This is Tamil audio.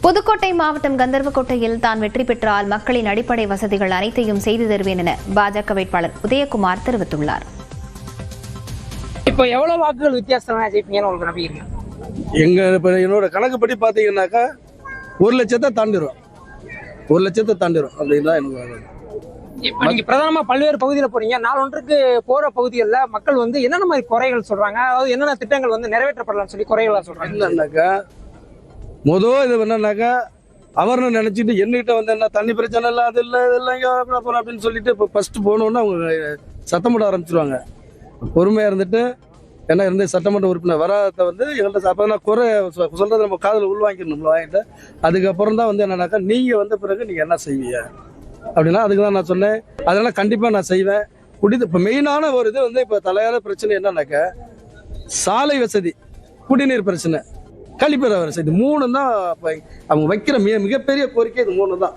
புதுக்கோட்டை மாவட்டம் கந்தர்வக்கோட்டையில் தான் வெற்றி பெற்றால் மக்களின் அடிப்படை வசதிகள் அனைத்தையும் செய்து தருவேன் என பாஜக வேட்பாளர் உதயகுமார் தெரிவித்துள்ளார். இப்போ எவ்வளவு வாக்குகள் வித்தியாசம் ஜெயிப்பீங்கன்னு உங்களுக்கு நம்பிக்கை? என்னோட கணக்குப்படி பாத்தீங்கன்னாக்கா 1,00,000 தாண்டிடும். 1,00,000 தாண்டிடும் அப்படின்னா எனக்கு. இப்போ நீங்க பிரதானமா பல்வேறு பகுதியில போறீங்க. நாளொன்றுக்கு போற பகுதிகளில் மக்கள் என்னென்ன மாதிரி குறைகள் சொல்றாங்க, அதாவது என்னென்ன திட்டங்கள் நிறைவேற்றப்படலாம்னு சொல்லி குறைகளா சொல்றாங்க? என்னன்னாக்கா இது என்னன்னாக்கா அவர்னு நினைச்சிட்டு என்கிட்ட என்ன தண்ணி பிரச்சனை இல்லை, அது இல்லை இதெல்லாம் போறோம் அப்படின்னு சொல்லிட்டு இப்போ ஃபர்ஸ்ட் போகணுன்னு அவங்க சத்தம் போட ஆரம்பிச்சிருவாங்க. பொறுமையா இருந்துட்டு ஏன்னா இருந்து சட்டமன்ற உறுப்பினர் வராத எங்கள்கிட்ட அப்போ நான் குறை சொல்றதை நம்ம காதில் உள்வாங்கிடணும். வாங்கிட்டு அதுக்கப்புறம் தான் என்னன்னாக்கா நீங்க வந்த பிறகு நீங்க என்ன செய்வீங்க அப்படின்னா அதுக்கு தான் நான் சொன்னேன். அதெல்லாம் கண்டிப்பா நான் செய்வேன். இப்போ மெயினான ஒரு இது இப்போ தலையாத பிரச்சனை என்னன்னாக்கா சாலை வசதி, குடிநீர் பிரச்சனை, கழிப்பறை வசதி, 3 தான் அவங்க வைக்கிற மிகப்பெரிய கோரிக்கை. இது 3 தான்.